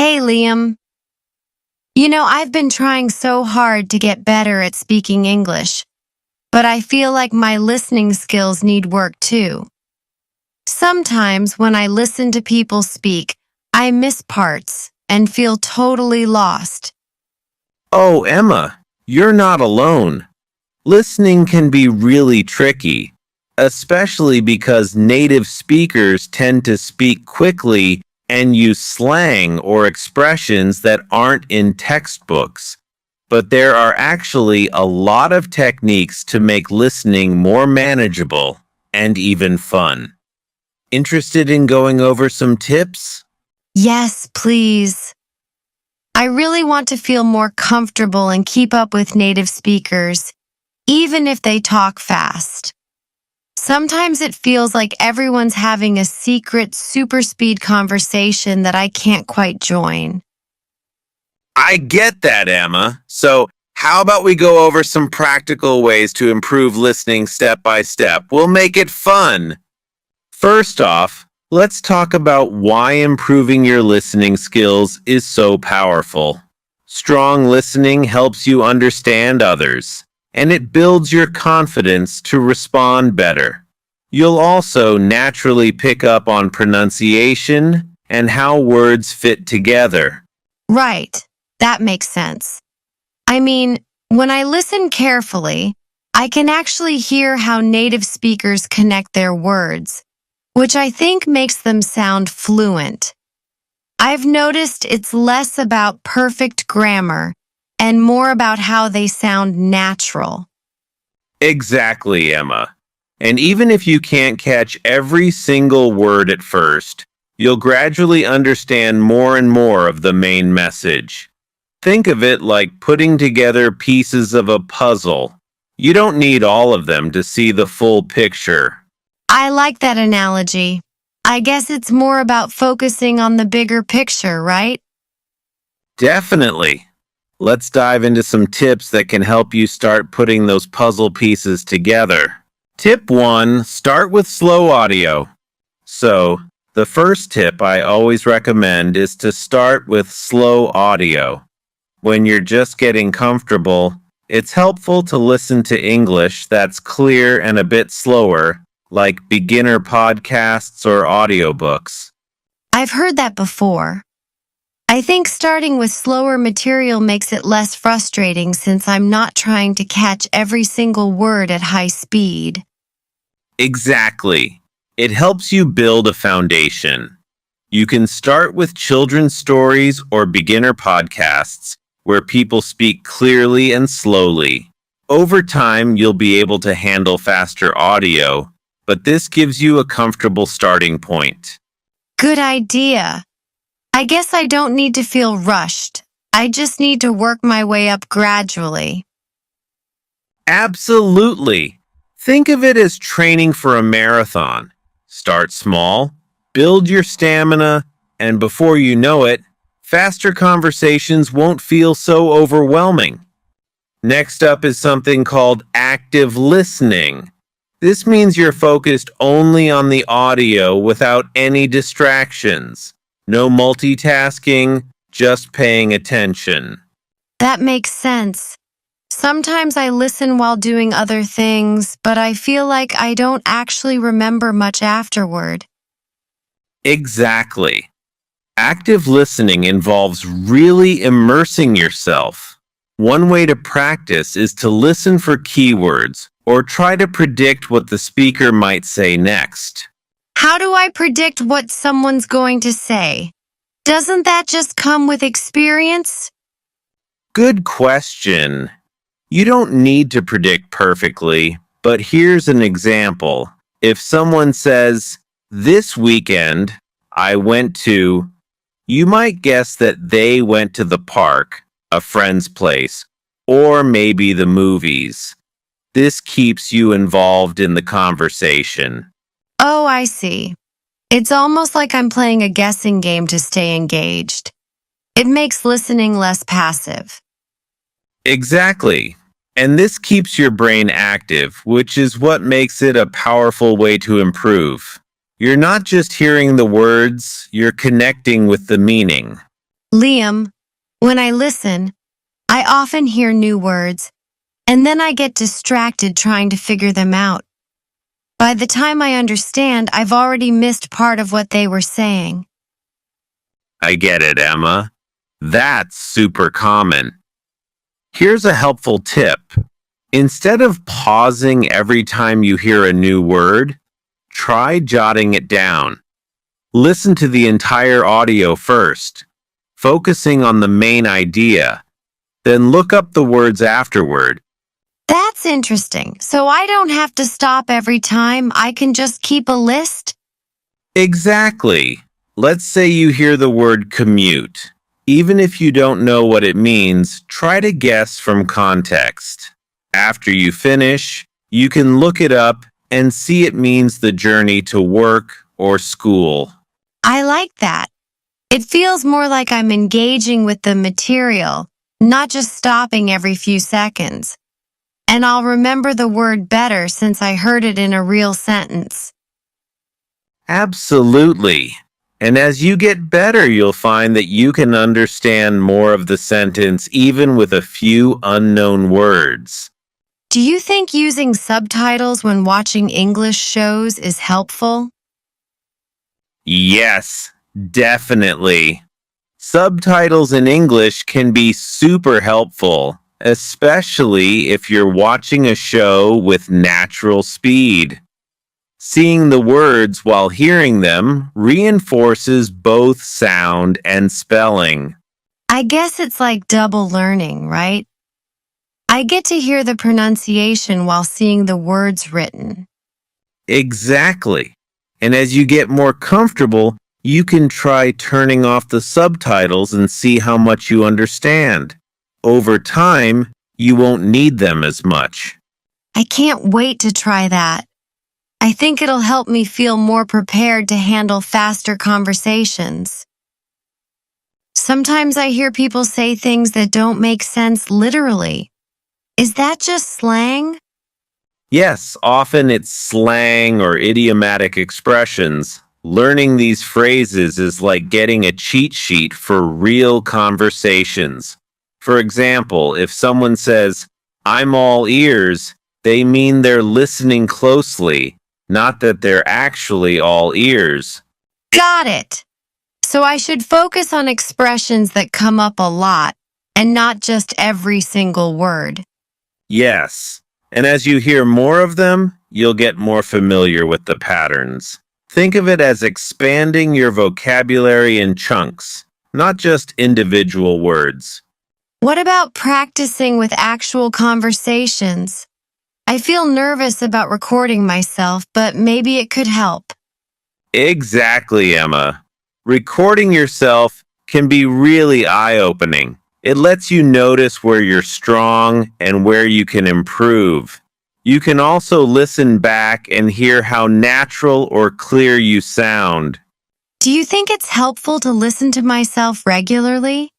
Hey, Liam. I've been trying so hard to get better at speaking English, but I feel like my listening skills need work too. Sometimes when I listen to people speak, I miss parts and feel totally lost. Oh, Emma, you're not alone. Listening can be really tricky, especially because native speakers tend to speak quickly and use slang or expressions that aren't in textbooks. But there are actually a lot of techniques to make listening more manageable and even fun. Interested in going over some tips? Yes, please. I really want to feel more comfortable and keep up with native speakers, even if they talk fast. Sometimes it feels like everyone's having a secret super speed conversation that I can't quite join. I get that, Emma. So, how about we go over some practical ways to improve listening step by step? We'll make it fun. First off, let's talk about why improving your listening skills is so powerful. Strong listening helps you understand others, and it builds your confidence to respond better. You'll also naturally pick up on pronunciation and how words fit together. Right, that makes sense. I mean, when I listen carefully, I can actually hear how native speakers connect their words, which I think makes them sound fluent. I've noticed it's less about perfect grammar and more about how they sound natural. Exactly, Emma. And even if you can't catch every single word at first, you'll gradually understand more and more of the main message. Think of it like putting together pieces of a puzzle. You don't need all of them to see the full picture. I like that analogy. I guess it's more about focusing on the bigger picture, right? Definitely. Let's dive into some tips that can help you start putting those puzzle pieces together. Tip 1, start with slow audio. So, the first tip I always recommend is to start with slow audio. When you're just getting comfortable, it's helpful to listen to English that's clear and a bit slower, like beginner podcasts or audiobooks. I've heard that before. I think starting with slower material makes it less frustrating since I'm not trying to catch every single word at high speed. Exactly. It helps you build a foundation. You can start with children's stories or beginner podcasts where people speak clearly and slowly. Over time, you'll be able to handle faster audio, but this gives you a comfortable starting point. Good idea. I guess I don't need to feel rushed. I just need to work my way up gradually. Absolutely. Think of it as training for a marathon. Start small, build your stamina, and before you know it, faster conversations won't feel so overwhelming. Next up is something called active listening. This means you're focused only on the audio without any distractions. No multitasking, just paying attention. That makes sense. Sometimes I listen while doing other things, but I feel like I don't actually remember much afterward. Exactly. Active listening involves really immersing yourself. One way to practice is to listen for keywords or try to predict what the speaker might say next. How do I predict what someone's going to say? Doesn't that just come with experience? Good question. You don't need to predict perfectly, but here's an example. If someone says, "This weekend, I went to," you might guess that they went to the park, a friend's place, or maybe the movies. This keeps you involved in the conversation. Oh, I see. It's almost like I'm playing a guessing game to stay engaged. It makes listening less passive. Exactly. And this keeps your brain active, which is what makes it a powerful way to improve. You're not just hearing the words, you're connecting with the meaning. Liam, when I listen, I often hear new words, and then I get distracted trying to figure them out. By the time I understand, I've already missed part of what they were saying. I get it, Emma. That's super common. Here's a helpful tip. Instead of pausing every time you hear a new word, try jotting it down. Listen to the entire audio first, focusing on the main idea. Then look up the words afterward. That's interesting. So I don't have to stop every time. I can just keep a list? Exactly. Let's say you hear the word commute. Even if you don't know what it means, try to guess from context. After you finish, you can look it up and see it means the journey to work or school. I like that. It feels more like I'm engaging with the material, not just stopping every few seconds. And I'll remember the word better since I heard it in a real sentence. Absolutely. And as you get better, you'll find that you can understand more of the sentence even with a few unknown words. Do you think using subtitles when watching English shows is helpful? Yes, definitely. Subtitles in English can be super helpful, especially if you're watching a show with natural speed. Seeing the words while hearing them reinforces both sound and spelling. I guess it's like double learning, right? I get to hear the pronunciation while seeing the words written. Exactly. And as you get more comfortable, you can try turning off the subtitles and see how much you understand. Over time, you won't need them as much. I can't wait to try that. I think it'll help me feel more prepared to handle faster conversations. Sometimes I hear people say things that don't make sense literally. Is that just slang? Yes, often it's slang or idiomatic expressions. Learning these phrases is like getting a cheat sheet for real conversations. For example, if someone says, "I'm all ears," they mean they're listening closely, not that they're actually all ears. Got it. So I should focus on expressions that come up a lot and not just every single word. Yes, and as you hear more of them, you'll get more familiar with the patterns. Think of it as expanding your vocabulary in chunks, not just individual words. What about practicing with actual conversations? I feel nervous about recording myself, but maybe it could help. Exactly, Emma. Recording yourself can be really eye-opening. It lets you notice where you're strong and where you can improve. You can also listen back and hear how natural or clear you sound. Do you think it's helpful to listen to myself regularly?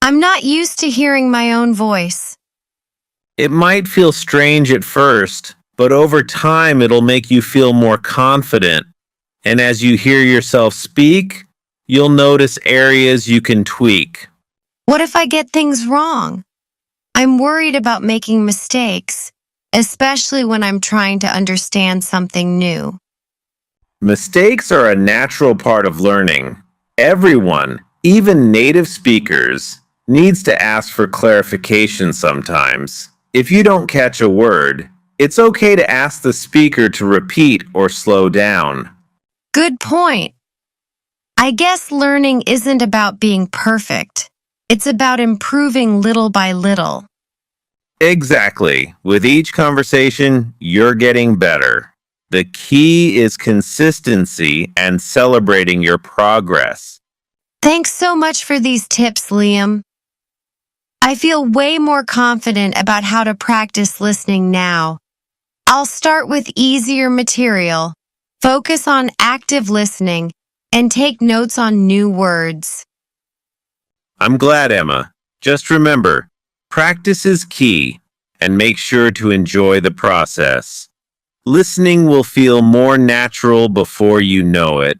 I'm not used to hearing my own voice. It might feel strange at first, but over time it'll make you feel more confident. And as you hear yourself speak, you'll notice areas you can tweak. What if I get things wrong? I'm worried about making mistakes, especially when I'm trying to understand something new. Mistakes are a natural part of learning. Everyone, even native speakers, needs to ask for clarification sometimes. If you don't catch a word, it's okay to ask the speaker to repeat or slow down. Good point. I guess learning isn't about being perfect. It's about improving little by little. Exactly. With each conversation, you're getting better. The key is consistency and celebrating your progress. Thanks so much for these tips, Liam. I feel way more confident about how to practice listening now. I'll start with easier material, focus on active listening, and take notes on new words. I'm glad, Emma. Just remember, practice is key, and make sure to enjoy the process. Listening will feel more natural before you know it.